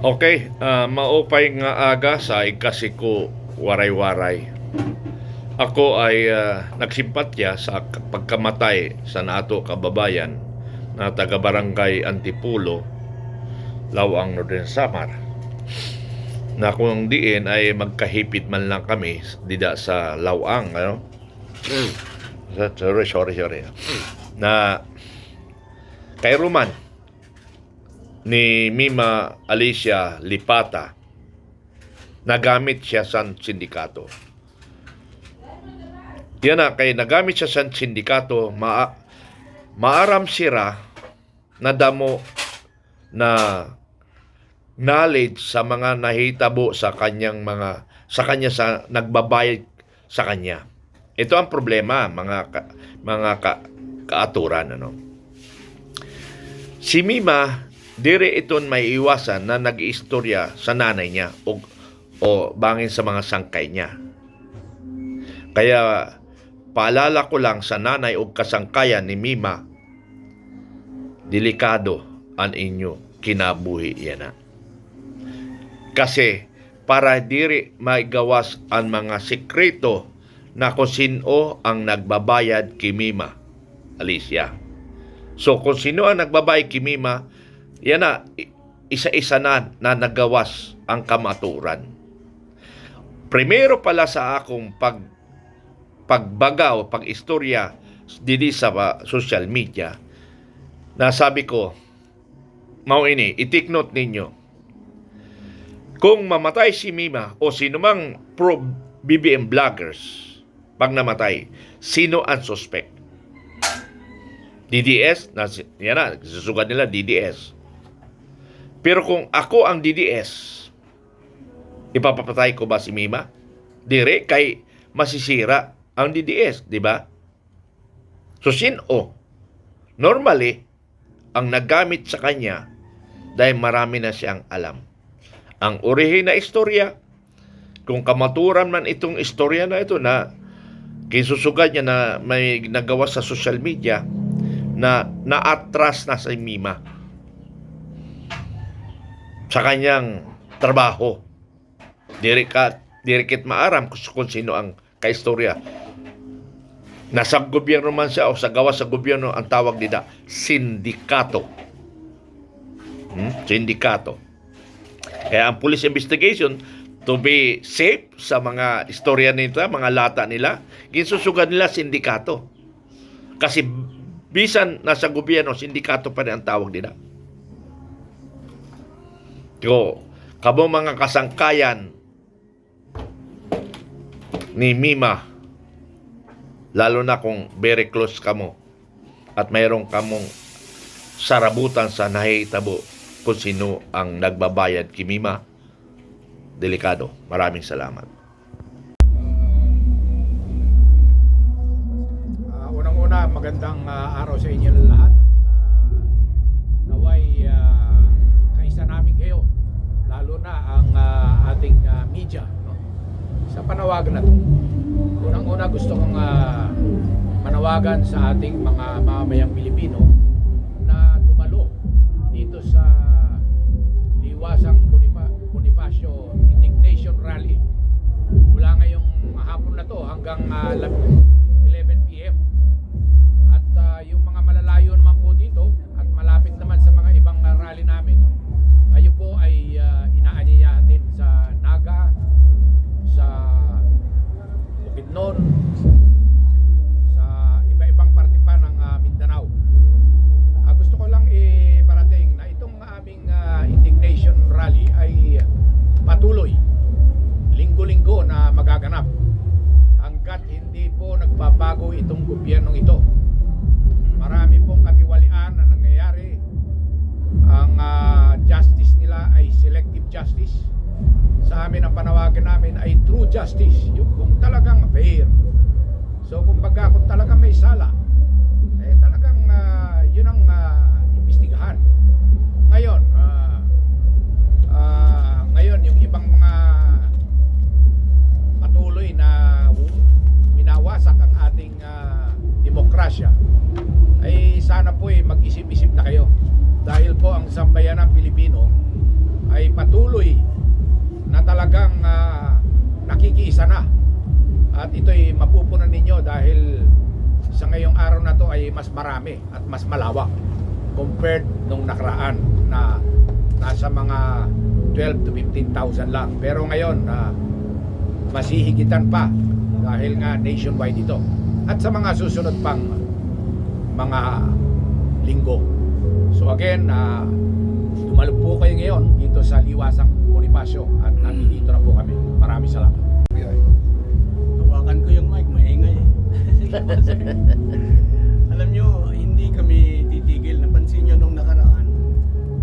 Okay, maupay nga aga sa ikasi ko waray-waray. Ako ay nagsimpatya sa pagkamatay sa nato kababayan na taga-barangay Antipulo, Lawang Northern Samar. Na kung diin ay magkahipit man lang kami dida sa Lawang, ano? Sorry. Na kay Roman ni Mima Alicia Lipata, nagamit siya sa sindikato. Yan na, kay nagamit siya sa sindikato, maaram sira na damo na knowledge sa mga nahitabo sa kanya sa nagbabayad sa kanya. Ito ang problema, kaaturan, ano. Si Mima, dire iton may iwasan na nag-iistorya sa nanay niya o bangin sa mga sangkay niya. Kaya paalala ko lang sa nanay o kasangkayan ni Mima, delikado ang inyo kinabuhi yan na. Kasi para diri maigawas ang mga sekreto na kung sino ang nagbabayad kay Mima Alicia. So kung sino ang nagbabayad kay Mima, yan na, isa-isa na nagawas ang kamaturan. Primero pala sa akong pagbagaw, pag-istorya didi sa social media, na sabi ko, mao ini, i-take note ninyo. Kung mamatay si Mima o sino mang pro-BBM vloggers, pag namatay, sino ang suspect? DDS, yan na, susugat nila DDS. Pero kung ako ang DDS, ipapapatay ko ba si Mima? Dire kay masisira ang DDS, di ba? So sino? Normally, ang naggamit sa kanya dahil marami na siyang alam. Ang orihin na istorya, kung kamaturan man itong istorya na ito na kinsusugad niya na may nagawa sa social media na naatras na si Mima sa kanyang trabaho. Dirikit maaram kung sino ang kaistorya. Nasa gobyerno man siya o sa gawa sa gobyerno, ang tawag nila sindikato. Sindikato. Kaya ang police investigation, to be safe sa mga istorya nila, mga lata nila, kinsusugad nila sindikato. Kasi bisan nasa gobyerno, sindikato pa rin ang tawag nila. So, kamo mga kasangkayan ni Mima, lalo na kung very close kamo at mayroong kamong sarabutan sa nahitabo kung sino ang nagbabayad kay Mima, delikado. Maraming salamat. Unang-una, magandang araw sa inyo lahat. Naway kaisa namin kayo, lalo na ang ating media, no? Sa panawagan na ito. Unang-una, gusto kong manawagan sa ating mga mamamayang Pilipino na dumalo dito sa Liwasang Bonifacio Indignation Rally mula ngayong hapon na to hanggang 11 p.m. At yung mga malalayo naman po dito at malapit naman sa mga ibang rally namin, kayo po ay inaanyayahan din sa Naga, sa Bukidnon, sa iba-ibang parte pa ng Mindanao. Gusto ko lang iparating na itong aming indignation rally ay patuloy, linggo-linggo na magaganap hanggat hindi po nagbabago itong gobyernong ito. Marami pong katiwalian na nangyayari. Ang justice nila ay selective justice. Sa amin, ang panawagan namin ay true justice, yung kung talagang fair. So kung talagang may sala, talagang yun ang imbestigahan. Ngayon, yung ibang mga patuloy na minawasak ang ating demokrasya, ay sana po mag-isip-isip na kayo. Dahil po ang sambayanang Pilipino ay patuloy na talagang nakikiisa na. At ito'y mapupunan ninyo dahil sa ngayong araw na to ay mas marami at mas malawak compared nung nakaraan na nasa mga 12 to 15,000 lang. Pero ngayon, masihigitan pa dahil nga nationwide ito. At sa mga susunod pang mga linggo. So again, dumalo po kayo ngayon dito sa Liwasang Bonifacio at nandito na po kami. Maraming salamat. Hawakan ko yung mic, maingay eh. Alam nyo, hindi kami titigil. Napansin nyo nung nakaraan,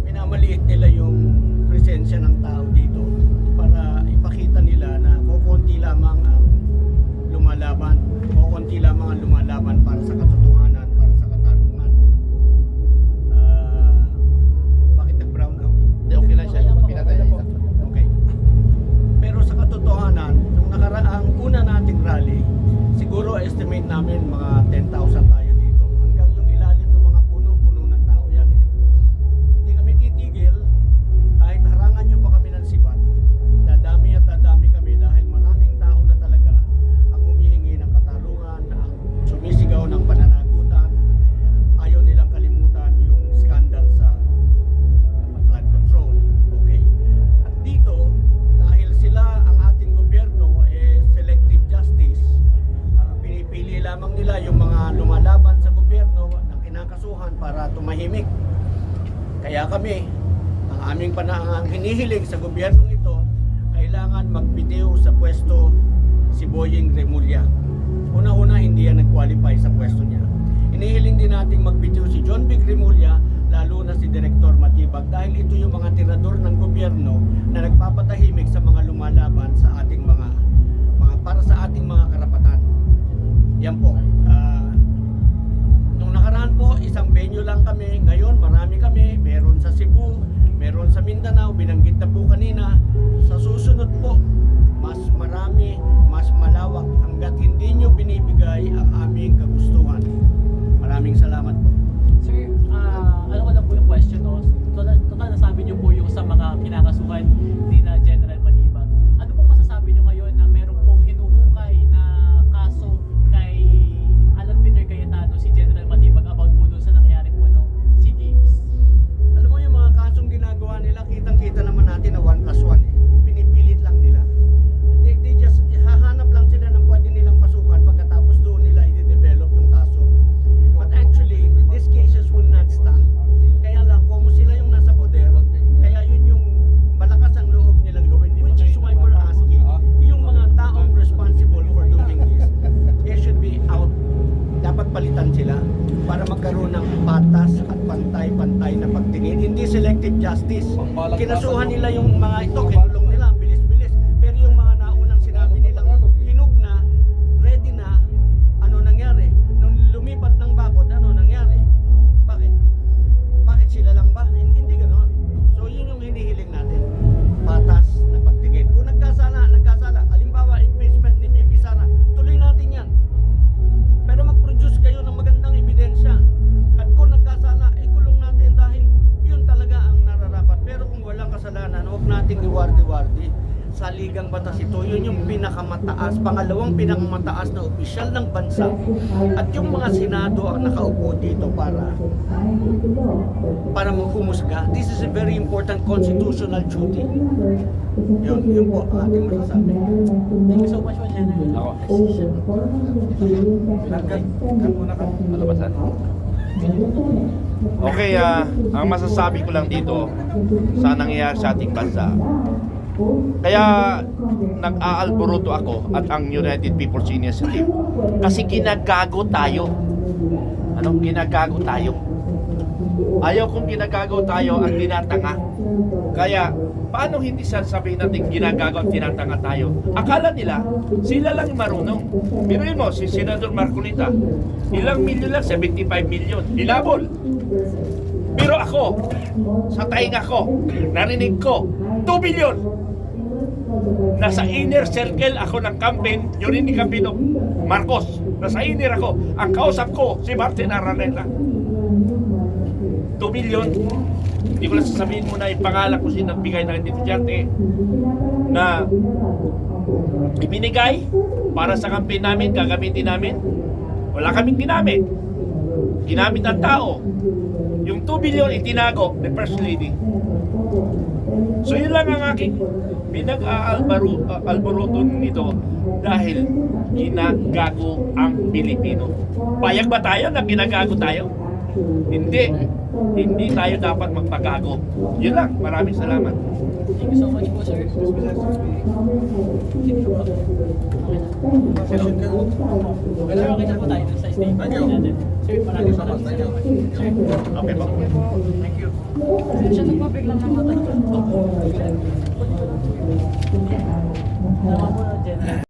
minamaliit nila yung presensya ng tao dito para ipakita nila na kukunti lamang ang lumalaban. Kukunti lamang ang lumalaban para sa katotohanan, para sa katarungan. Bakit nag-brown out? Hindi, okay lang siya. Pinatay niya. Okay. Pero sa katotohanan, nung nakaraang una nating rally, siguro estimate namin mga 10,000 tayo dito. Hanggang yung ilalim ng mga puno ng tao yan eh. Hindi kami titigil, kahit harangan nyo pa kami ng sibat. Dadami at dadami kami dahil maraming tao na talaga ang humihingi ng katarungan, ang sumisigaw ng pananagutan. Ayaw nilang kalimutan yung scandal sa flood control. Okay. At dito, dahil sila ang ating gobyerno selective justice, pinipili lamang nila yung mga lumalaban sa gobyerno ng kinakasuhan para tumahimik. Kaya kami, ang hinihiling sa gobyernong ito, kailangan magbitiw sa pwesto si Boying Remulla. Una-una, hindi yan nag-qualify sa pwesto niya. Inihiling din nating magbitiw si John Vic Remulla, lalo na si Director Matibag, dahil ito yung mga tirador ng gobyerno na nagpapatahimik sa mga lumalaban sa ating mga para sa ating mga karapatan. Yan po. Nung nakaraan po, isang venue lang kami. Ngayon, marami kami. Meron sa Cebu, meron sa Mindanao. Binanggit na po kanina. Sa susunod po, mas marami, mas malawak hanggat hindi nyo binibigay ang aming kagustuhan. Maraming salamat po. Sir, ano ko lang po yung question, no? Total nasabi niyo po yung sa mga kinakasuhan ni na General Matibag. Ano pong masasabi niyo ngayon na meron pong hinuhukay na kaso kay Alan Peter Cayetano, si General Matibag, about po doon sa nangyari po nung SEA Games? Alam mo yung mga kasong ginagawa nila, kitang-kita naman natin na 1+1 eh. Pinipilit lang nila. They just hahanap lang sila ng pwede nilang pasukan pagkatapos doon nila i-develop yung kaso. But actually, these cases will not stand. Kaya lang, kung sila yung nasa poder, kaya yun yung malakas ang loob nilang gawin. Which is why we're asking, yung mga taong responsible for doing this, they should be out. Dapat palitan sila para magkaroon ng patas at pantay-pantay na pagtingin. Hindi selective justice. Kinasuhan nila yung mga ito, kinulong nila, ang bilis-bilis. Pero yung mga naunang sinabi nilang hinug na, ready na, ano nangyari? Nung lumipat ng bakod, ano nangyari? Bakit? Bakit sila lang ba? Hindi gano'n. So yun yung hinihiling natin. Patas na pagtingin. Kung nagkasala. Halimbawa, impeachment ni Bibi Sara, tuloy natin yan. Pero mag-produce kayo ng magandang ebidensya. At kung nagkasala, ikulong natin dahil yun talaga ang nararapat. Pero kung walang kasalanan, huwag nating iwardi-wardi. Sa ligang batas ito, yun yung pinakamataas, pangalawang pinakamataas na opisyal ng bansa. At yung mga senado ang nakaupo dito para maghumusga. This is a very important constitutional duty. Yun po ang ating masasabi. Thank you so much, General. Malabasan. Okay, ang masasabi ko lang dito sa nangyayari sa ating bansa. Kaya nag-aalboroto ako at ang United People's Initiative kasi ginagago tayo. Anong ginagago tayo? Ayaw kong ginagago tayo ang tinatanga. Kaya paano hindi sasabihin natin ginagago at tinatanga tayo? Akala nila sila lang marunong. Biruin mo si Senador Marcolita, ilang milyon lang, 75 milyon hinabol. Pero ako, sa tainga ko, narinig ko 2 billion. Nasa inner circle ako ng campaign, yun ni Campino Marcos. Nasa inner ako. Ang kausap ko, si Martin Araneta. 2 billion. Hindi ko lang sasabihin muna yung pangalan kung sino nagbigay ng estudyante na ibinigay para sa campaign namin, gagamitin namin. Wala kaming ginamit. Ginamit ng tao. Yung 2 billion itinago ni First Lady. So yun lang ang aking pinag-albaruton nito dahil ginagago ang Pilipino. Payag ba tayo na ginagago tayo? Hindi. Hindi tayo dapat magpagago. Yun lang. Maraming salamat. Thank you so much po, sir. Sir, okay na po tayo dun sa statement natin. Sir, maraming salamat. Sir, Okay po. Thank you. siya nagpapiglang namatay. Tama po na, General.